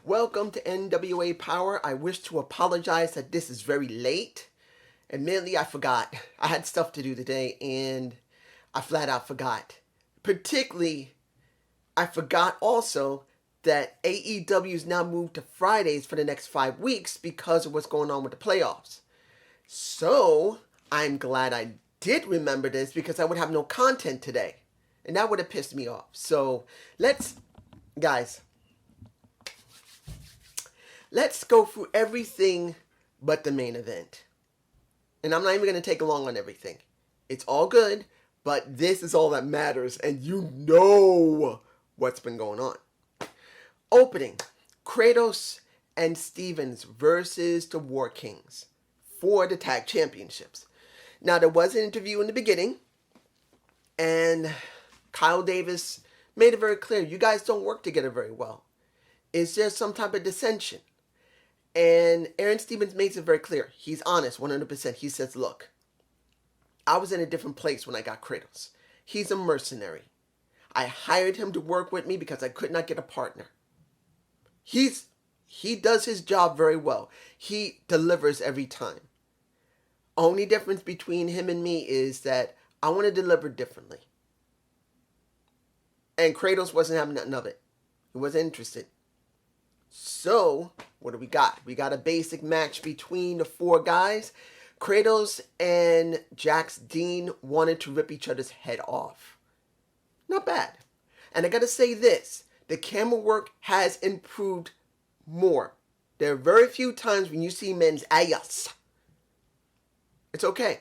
Welcome to NWA Powerrr. I wish to apologize that this is very late. Admittedly, I forgot. I had stuff to do today and I flat out forgot. Particularly, I forgot also that AEW is now moved to Fridays for the next 5 weeks because of what's going on with the playoffs. So, I'm glad I did remember this because I would have no content today. And that would have pissed me off. So, let's go through everything but the main event. And I'm not even going to take long on everything. It's all good, but this is all that matters, and you know what's been going on. Opening, Kratos and Stevens versus the War Kings for the tag championships. Now, there was an interview in the beginning, and Kyle Davis made it very clear, you guys don't work together very well. Is there some type of dissension? And Aaron Stevens makes it very clear. He's honest, 100%. He says, look, I was in a different place when I got Kratos. He's a mercenary. I hired him to work with me because I could not get a partner. He does his job very well. He delivers every time. Only difference between him and me is that I want to deliver differently. And Kratos wasn't having nothing of it. He wasn't interested. So, what do we got? We got a basic match between the four guys. Kratos and Jax Dean wanted to rip each other's head off. Not bad. And I gotta say this. The camera work has improved more. There are very few times when you see men's ass. It's okay.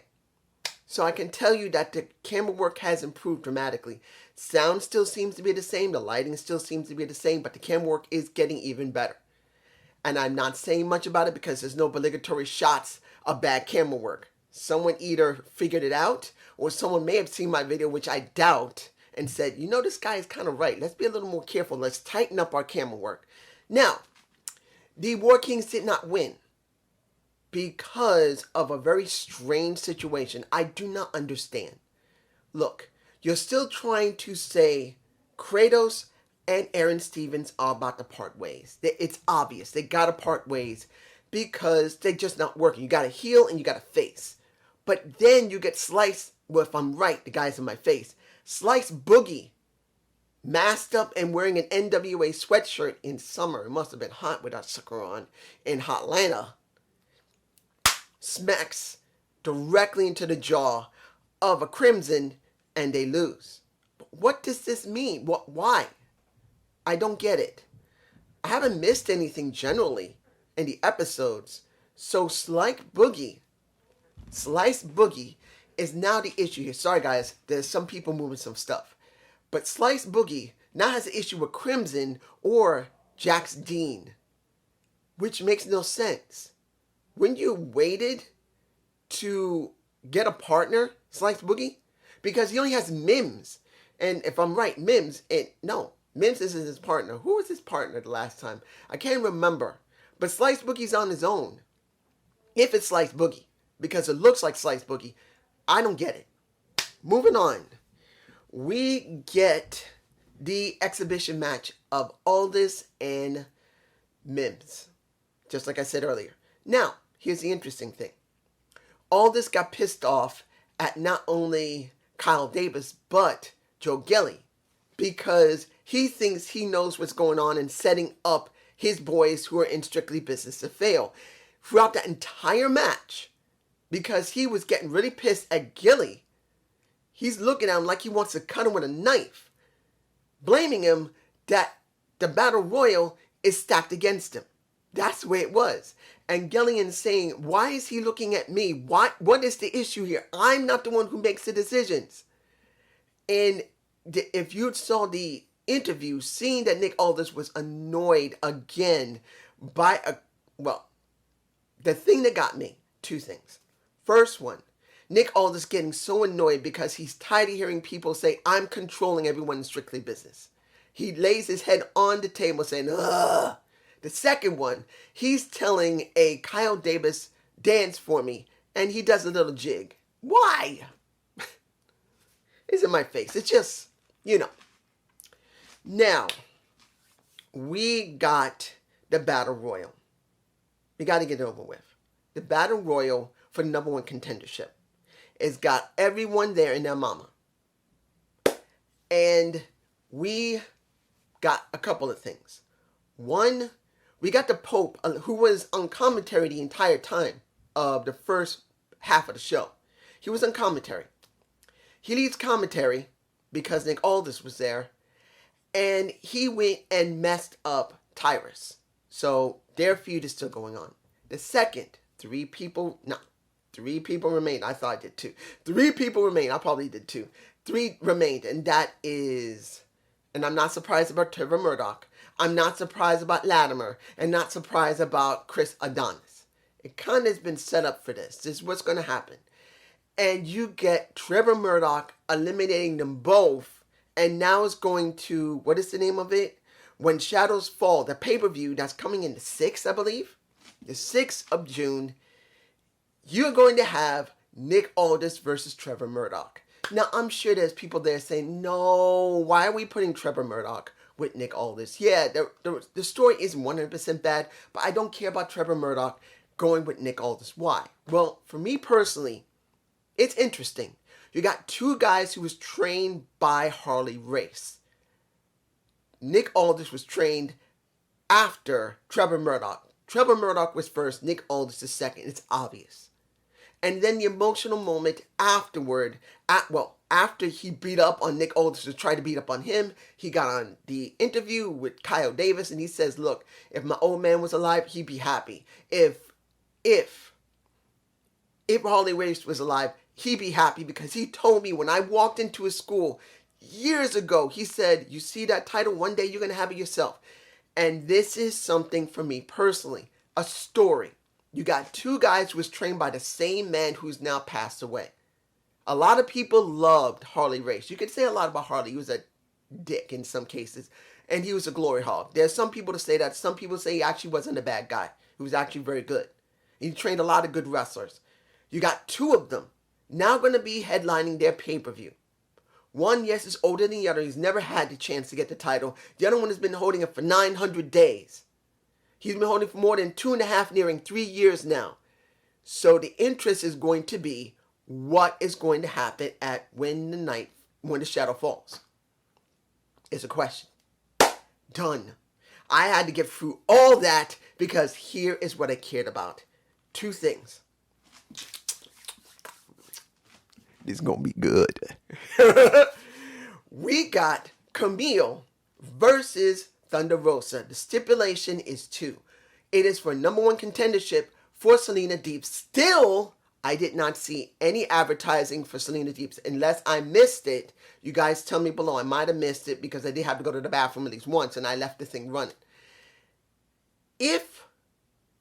So I can tell you that the camera work has improved dramatically. Sound still seems to be the same. The lighting still seems to be the same. But the camera work is getting even better. And I'm not saying much about it because there's no obligatory shots of bad camera work. Someone either figured it out or someone may have seen my video, which I doubt, and said, you know, this guy is kind of right. Let's be a little more careful. Let's tighten up our camera work. Now, the War Kings did not win because of a very strange situation. I do not understand. Look, you're still trying to say Kratos and Aaron Stevens are about to part ways. It's obvious. They got to part ways because they're just not working. You got to heel and you got to face. But then you get Slice, well, if I'm right, the guy's in my face. Slice Boogie, masked up and wearing an NWA sweatshirt in summer. It must have been hot with that sucker on in Hotlanta. Smacks directly into the jaw of a Crimson and they lose. But what does this mean? Why? I don't get it. I haven't missed anything generally in the episodes. So Slice Boogie is now the issue here. Sorry guys, there's some people moving some stuff. But Slice Boogie now has an issue with Crimson or Jax Dean, which makes no sense. When you waited to get a partner, Slice Boogie, because he only has Mims. And if I'm right, Mims isn't his partner. Who was his partner the last time? I can't remember. But Slice Boogie's on his own. If it's Slice Boogie, because it looks like Slice Boogie, I don't get it. Moving on. We get the exhibition match of Aldis and Mims. Just like I said earlier. Now, here's the interesting thing. Aldis got pissed off at not only Kyle Davis, but Joe Gelly. Because he thinks he knows what's going on and setting up his boys who are in Strictly Business to fail. Throughout that entire match, because he was getting really pissed at Gilly, he's looking at him like he wants to cut him with a knife. Blaming him that the Battle Royal is stacked against him. That's the way it was. And Gillian saying, why is he looking at me? What is the issue here? I'm not the one who makes the decisions. And if you saw the interview, seeing that Nick Aldis was annoyed again by well, the thing that got me, two things. First one, Nick Aldis getting so annoyed because he's tired of hearing people say, I'm controlling everyone in Strictly Business. He lays his head on the table saying, ugh. The second one, he's telling a Kyle Davis, dance for me, and he does a little jig. Why? It's in my face. It's just, you know. Now, we got the Battle Royal. We got to get it over with. The Battle Royal for the #1 contendership. It's got everyone there and their mama. And we got a couple of things. One, we got the Pope, who was on commentary the entire time of the first half of the show. He was on commentary. He leaves commentary because Nick Aldis was there. And he went and messed up Tyrus. So their feud is still going on. The second, three people remained. I thought I did two. 3 people remained. I probably did 2. 3 remained. And that is, and I'm not surprised about Trevor Murdoch. I'm not surprised about Latimer. And not surprised about Chris Adonis. It kind of has been set up for this. This is what's going to happen. And you get Trevor Murdoch eliminating them both. And now it's going to, what is the name of it? When Shadows Fall, the pay-per-view that's coming in the 6th, I believe. The 6th of June. You're going to have Nick Aldis versus Trevor Murdoch. Now, I'm sure there's people there saying, no, why are we putting Trevor Murdoch with Nick Aldis? Yeah, the story isn't 100% bad, but I don't care about Trevor Murdoch going with Nick Aldis. Why? Well, for me personally, it's interesting. You got 2 guys who was trained by Harley Race. Nick Aldis was trained after Trevor Murdoch. Trevor Murdoch was first, Nick Aldis is second. It's obvious. And then the emotional moment afterward, after he beat up on Nick Aldis to try to beat up on him, he got on the interview with Kyle Davis and he says, look, if my old man was alive, he'd be happy. If Harley Race was alive, he'd be happy because he told me when I walked into his school years ago, he said, you see that title, one day you're going to have it yourself. And this is something for me personally, a story. You got 2 guys who was trained by the same man who's now passed away. A lot of people loved Harley Race. You could say a lot about Harley. He was a dick in some cases. And he was a glory hog. There's some people to say that. Some people say he actually wasn't a bad guy. He was actually very good. He trained a lot of good wrestlers. You got 2 of them now going to be headlining their pay-per-view. One, yes, is older than the other. He's never had the chance to get the title. The other one has been holding it for 900 days. He's been holding it for more than 2.5, nearing 3 years now. So the interest is going to be what is going to happen at when the shadow falls. It's a question. Done. I had to get through all that because here is what I cared about. 2 things. This is going to be good. We got Camille versus Thunderosa. The stipulation is 2. It is for #1 contendership for Selena Deep. Still, I did not see any advertising for Selena Deep. Unless I missed it, you guys tell me below. I might have missed it because I did have to go to the bathroom at least once and I left the thing running. If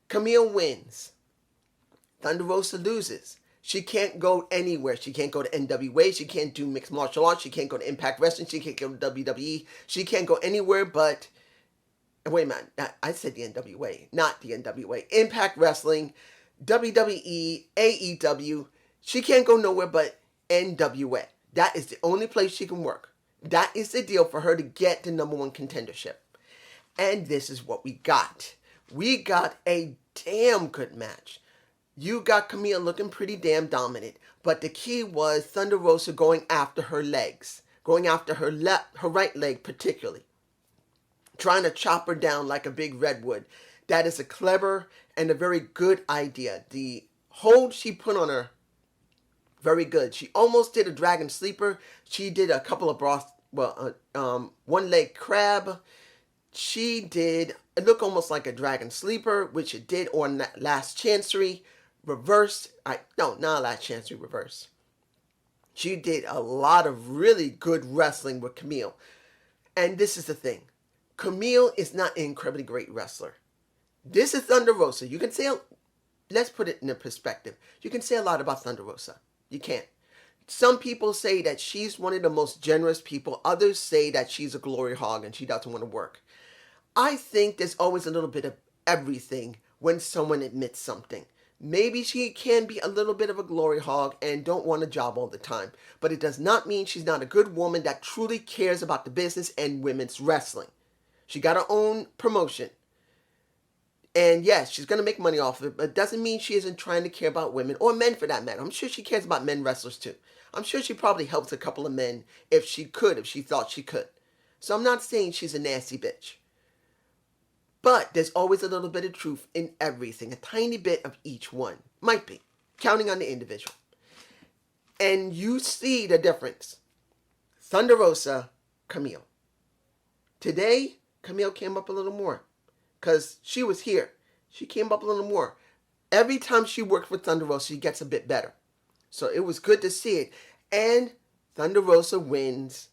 Camille wins, Thunderosa loses. She can't go anywhere. She can't go to NWA. She can't do mixed martial arts. She can't go to Impact Wrestling. She can't go to WWE. She can't go anywhere but... Wait a minute. I said the NWA, not the NWA. Impact Wrestling, WWE, AEW. She can't go nowhere but NWA. That is the only place she can work. That is the deal for her to get the #1 contendership. And this is what we got. We got a damn good match. You got Camille looking pretty damn dominant. But the key was Thunderosa going after her legs. Going after her right leg particularly. Trying to chop her down like a big redwood. That is a clever and a very good idea. The hold she put on her, very good. She almost did a dragon sleeper. She did a couple of one leg crab. She did, it looked almost like a dragon sleeper, which it did on that last chancery. Reversed, not last chancery, reverse. She did a lot of really good wrestling with Camille. And this is the thing. Camille is not an incredibly great wrestler. This is Thunderosa. You can say, let's put it in a perspective. You can say a lot about Thunderosa. You can't. Some people say that she's one of the most generous people. Others say that she's a glory hog and she doesn't want to work. I think there's always a little bit of everything when someone admits something. Maybe she can be a little bit of a glory hog and don't want a job all the time. But it does not mean she's not a good woman that truly cares about the business and women's wrestling. She got her own promotion. And yes, she's going to make money off of it, but it doesn't mean she isn't trying to care about women, or men for that matter. I'm sure she cares about men wrestlers too. I'm sure she probably helps a couple of men if she thought she could. So I'm not saying she's a nasty bitch. But there's always a little bit of truth in everything, a tiny bit of each one. Might be, counting on the individual. And you see the difference. Thunderosa, Camille. Today, Camille came up a little more. Because she was here. She came up a little more. Every time she works with Thunderosa, she gets a bit better. So it was good to see it. And Thunderosa wins,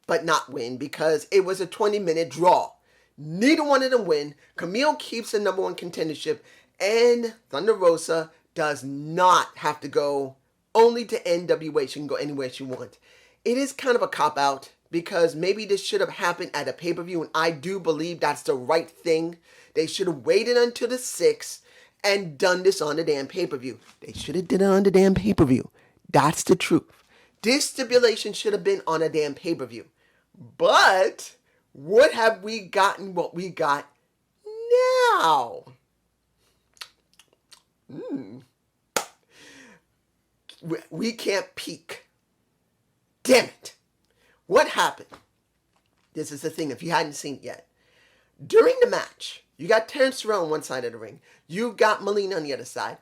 but not win, because it was a 20-minute draw. Neither one of them win. Camille keeps the number one contendership. And Thunderosa does not have to go only to NWA. She can go anywhere she wants. It is kind of a cop-out, because maybe this should have happened at a pay-per-view, and I do believe that's the right thing. They should have waited until the 6th and done this on the damn pay-per-view. They should have done it on the damn pay-per-view. That's the truth. This stipulation should have been on a damn pay-per-view. But would have we gotten what we got now? We can't peek. Damn it. What happened? This is the thing, if you hadn't seen it yet. During the match, you got Terrence Terrell on one side of the ring. You got Melina on the other side.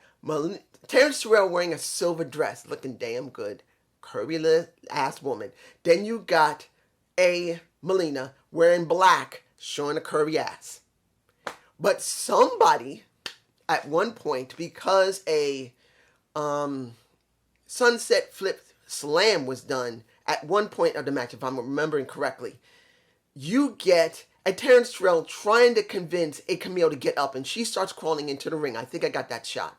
Terrence Terrell wearing a silver dress, looking damn good. Curvy ass woman. Then you got a Melina wearing black, showing a curvy ass. But somebody, at one point, because a sunset flip slam was done at one point of the match, if I'm remembering correctly, you get a Terrence Terrell trying to convince a Camille to get up, and she starts crawling into the ring. I think I got that shot.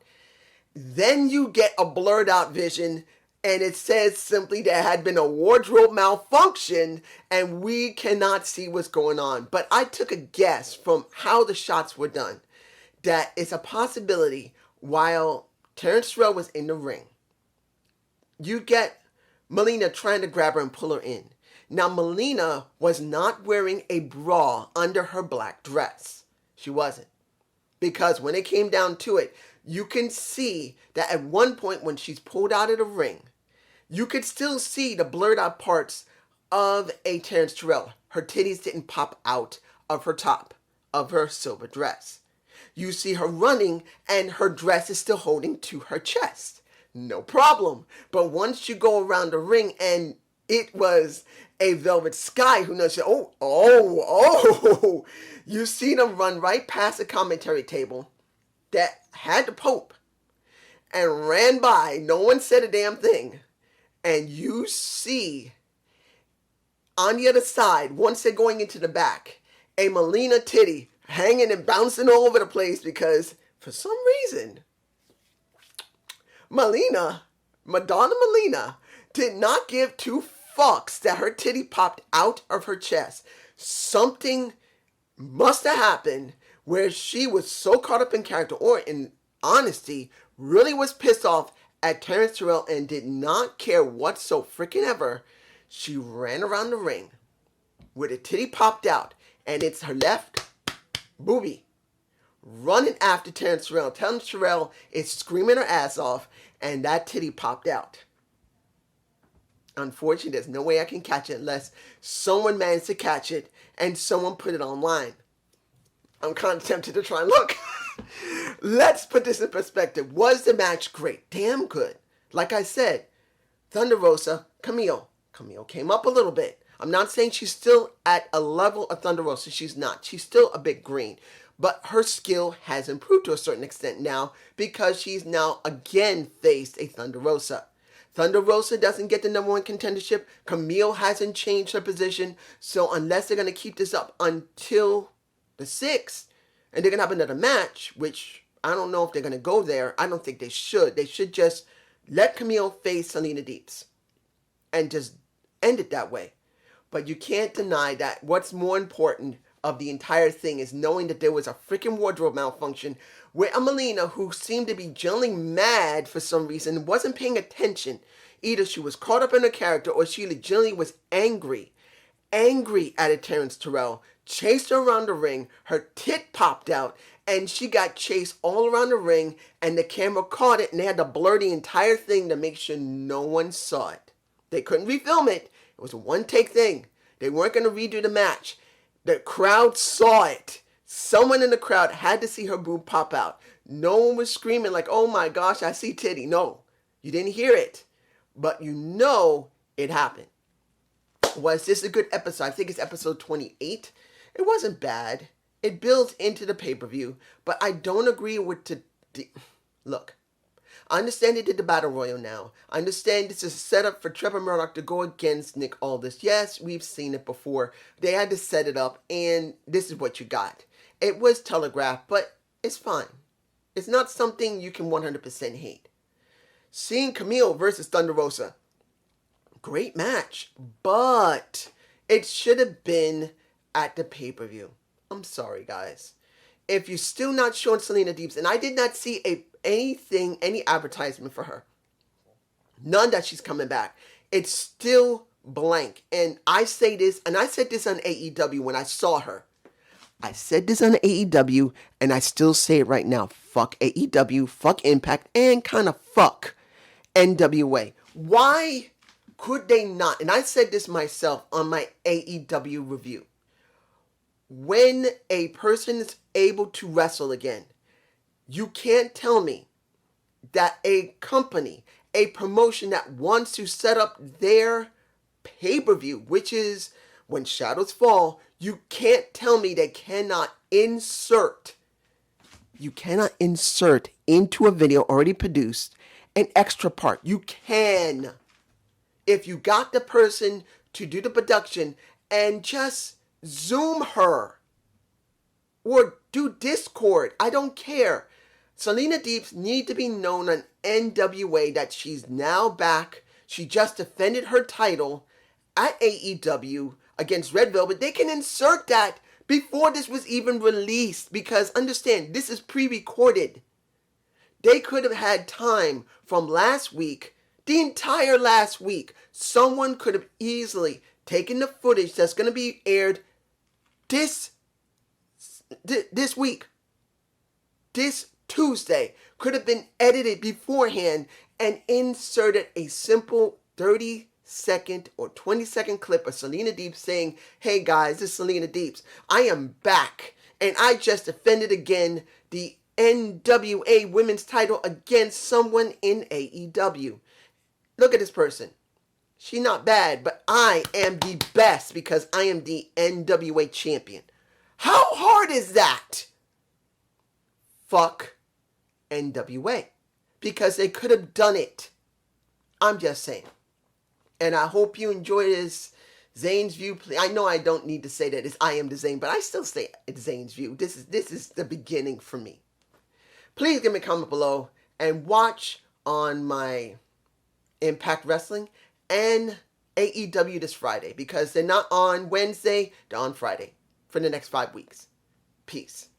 Then you get a blurred out vision, and it says simply there had been a wardrobe malfunction, and we cannot see what's going on. But I took a guess from how the shots were done that it's a possibility while Terrence Terrell was in the ring, you get Melina trying to grab her and pull her in. Now, Melina was not wearing a bra under her black dress. She wasn't. Because when it came down to it, you can see that at one point when she's pulled out of the ring, you could still see the blurred out parts of a Terrence Terrell. Her titties didn't pop out of her top of her silver dress. You see her running and her dress is still holding to her chest. No problem. But once you go around the ring and it was a Velvet Sky who knows, you see them run right past the commentary table that had the Pope and ran by. No one said a damn thing. And you see on the other side, once they're going into the back, a Melina titty hanging and bouncing all over the place because for some reason, Madonna Melina did not give two fucks that her titty popped out of her chest. Something must have happened where she was so caught up in character, or in honesty, really was pissed off at Terrence Terrell and did not care what so freaking ever. She ran around the ring with a titty popped out, and it's her left boobie running after Terrence Terrell. Terrence Terrell is screaming her ass off, and that titty popped out. Unfortunately, there's no way I can catch it unless someone managed to catch it and someone put it online. I'm kind of tempted to try and look. Let's put this in perspective. Was the match great? Damn good. Like I said, Thunderosa, Camille. Camille came up a little bit. I'm not saying she's still at a level of Thunderosa. She's not. She's still a bit green. But her skill has improved to a certain extent now because she's now again faced a Thunderosa. Thunderosa doesn't get the #1 contendership. Camille hasn't changed her position. So unless they're going to keep this up until the 6th, and they're going to have another match, which I don't know if they're going to go there. I don't think they should. They should just let Camille face Selena Deeps and just end it that way. But you can't deny that what's more important of the entire thing is knowing that there was a freaking wardrobe malfunction where Amelina, who seemed to be generally mad for some reason, wasn't paying attention. Either she was caught up in her character or she legitimately was angry at Terrence Terrell, chased her around the ring, her tit popped out, and she got chased all around the ring, and the camera caught it, and they had to blur the entire thing to make sure no one saw it. They couldn't refilm it. It was a one-take thing. They weren't going to redo the match. The crowd saw it. Someone in the crowd had to see her boob pop out. No one was screaming like, oh my gosh, I see titty. No, you didn't hear it. But you know it happened. Was this a good episode? I think it's episode 28. It wasn't bad. It builds into the pay-per-view, but I don't agree with look, I understand they did the Battle Royal now. I understand this is a setup for Trevor Murdoch to go against Nick Aldis. Yes, we've seen it before. They had to set it up, and this is what you got. It was telegraphed, but it's fine. It's not something you can 100% hate. Seeing Camille versus Thunderosa. Great match, but it should have been at the pay-per-view. I'm sorry, guys. If you're still not showing Selena Deeps, and I did not see any advertisement for her. None that she's coming back. It's still blank. And I say this, and I said this on AEW when I saw her. I said this on AEW, and I still say it right now. Fuck AEW, fuck Impact, and kind of fuck NWA. Why could they not? And I said this myself on my AEW review. When a person is able to wrestle again, you can't tell me that a company, a promotion that wants to set up their pay-per-view, which is When Shadows Fall, you can't tell me they cannot insert into a video already produced an extra part. You can. If you got the person to do the production and just Zoom her or do Discord, I don't care. Selena Deeps need to be known on NWA that she's now back. She just defended her title at AEW against Red Velvet. They can insert that before this was even released, because understand, this is pre-recorded. They could have had time from last week, the entire last week. Someone could have easily taken the footage that's going to be aired this week, this Tuesday, could have been edited beforehand and inserted a simple 30-second or 20-second clip of Selena Deeps saying, hey guys, this is Selena Deeps. I am back, and I just defended again the NWA women's title against someone in AEW. Look at this person. She's not bad, but I am the best because I am the NWA champion. How hard is that? Fuck NWA. Because they could have done it. I'm just saying. And I hope you enjoy this Zane's View. I know I don't need to say that it's I am the Zane, but I still say it's Zane's View. This is the beginning for me. Please give me a comment below and watch on my Impact Wrestling and AEW this Friday, because they're not on Wednesday, they're on Friday for the next 5 weeks. Peace.